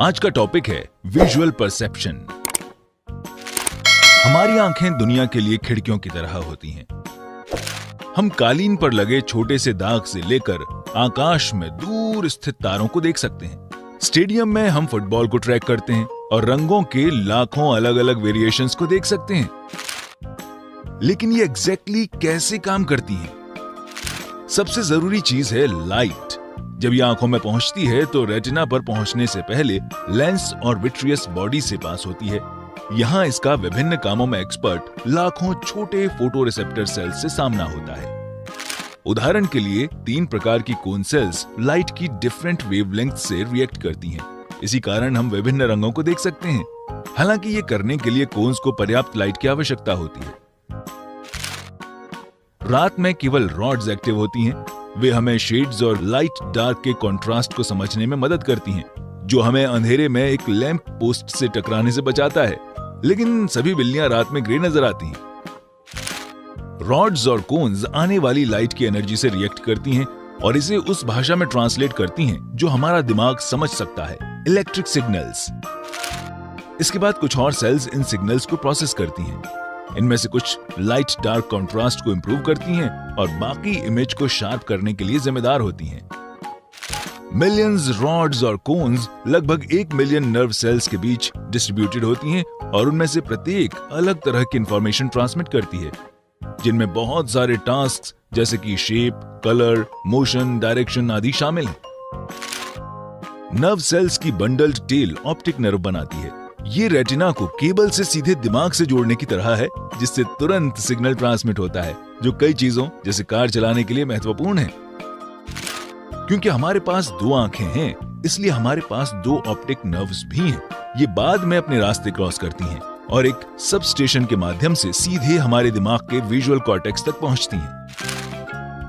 आज का टॉपिक है विजुअल परसेप्शन। हमारी आंखें दुनिया के लिए खिड़कियों की तरह होती हैं। हम कालीन पर लगे छोटे से दाग से लेकर आकाश में दूर स्थित तारों को देख सकते हैं। स्टेडियम में हम फुटबॉल को ट्रैक करते हैं और रंगों के लाखों अलग अलग वेरिएशंस को देख सकते हैं। लेकिन ये एग्जैक्टली कैसे काम करती हैं? सबसे जरूरी चीज है लाइट। जब ये आंखों में पहुंचती है तो रेटिना पर पहुंचने से पहले लेंस और विट्रियस बॉडी से पास होती है। यहाँ इसका विभिन्न कामों में एक्सपर्ट लाखों छोटे फोटो रिसेप्टर सेल्स से सामना होता है। उदाहरण के लिए 3 प्रकार की कोन सेल्स लाइट की डिफरेंट वेवलेंथ से रिएक्ट करती हैं। इसी कारण हम विभिन्न रंगों को देख सकते हैं। हालांकि ये करने के लिए कोन्स को पर्याप्त लाइट की आवश्यकता होती है। रात में केवल रॉड्स एक्टिव होती हैं। वे हमें शेड्स और लाइट डार्क के कंट्रास्ट को समझने में मदद करती हैं, जो हमें अंधेरे में एक लैंप पोस्ट से टकराने से बचाता है। लेकिन सभी बिल्लियां रात में ग्रे नजर आती हैं। रॉड्स और कोन्स आने वाली लाइट की एनर्जी से रिएक्ट करती हैं और इसे उस भाषा में ट्रांसलेट करती हैं जो हमारा दिमाग समझ सकता है, इलेक्ट्रिक सिग्नल्स। इसके बाद कुछ और सेल्स इन सिग्नल्स को प्रोसेस करती हैं। इनमें से कुछ लाइट डार्क कंट्रास्ट को इंप्रूव करती हैं और बाकी इमेज को शार्प करने के लिए जिम्मेदार होती हैं। मिलियंस रॉड्स और कोन्स लगभग 1 मिलियन नर्व सेल्स के बीच डिस्ट्रीब्यूटेड होती हैं और उनमें से प्रत्येक अलग तरह की इंफॉर्मेशन ट्रांसमिट करती है, जिनमें बहुत सारे टास्क जैसे कि शेप, कलर, मोशन, डायरेक्शन आदि शामिल हैं। नर्व सेल्स की बंडल्ड टेल ऑप्टिक नर्व बनाती है। ये रेटिना को केबल से सीधे दिमाग से जोड़ने की तरह है, जिससे तुरंत सिग्नल ट्रांसमिट होता है, जो कई चीजों जैसे कार चलाने के लिए महत्वपूर्ण है। क्योंकि हमारे पास 2 आंखें हैं, इसलिए हमारे पास 2 ऑप्टिक नर्व्स भी हैं। ये बाद में अपने रास्ते क्रॉस करती हैं और एक सब स्टेशन के माध्यम से सीधे हमारे दिमाग के विजुअल कॉर्टेक्स तक पहुंचती हैं।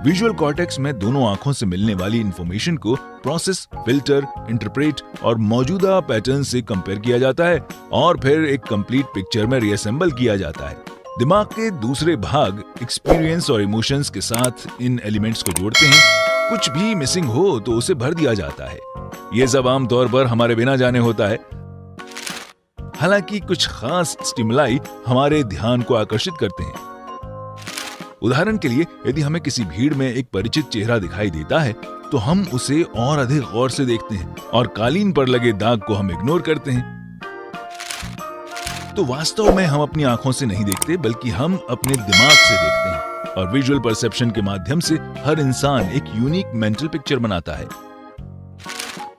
विजुअल कॉर्टेक्स में दोनों आंखों से मिलने वाली इंफॉर्मेशन को प्रोसेस, फिल्टर, इंटरप्रेट और मौजूदा पैटर्न से कंपेयर किया जाता है और फिर एक कंप्लीट पिक्चर में रीअसेंबल किया जाता है। दिमाग के दूसरे भाग एक्सपीरियंस और इमोशंस के साथ इन एलिमेंट्स को जोड़ते हैं। कुछ भी मिसिंग हो तो उसे भर दिया जाता है। ये सब आमतौर पर हमारे बिना जाने होता है। हालांकि कुछ खास स्टिमुलाई हमारे ध्यान को आकर्षित करते हैं। उदाहरण के लिए, यदि हमें किसी भीड़ में एक परिचित चेहरा दिखाई देता है तो हम उसे और अधिक गौर से देखते हैं और कालीन पर लगे दाग को हम इग्नोर करते हैं। तो वास्तव में हम अपनी आंखों से नहीं देखते, बल्कि हम अपने दिमाग से देखते हैं और विजुअल परसेप्शन के माध्यम से हर इंसान एक यूनिक मेंटल पिक्चर बनाता है।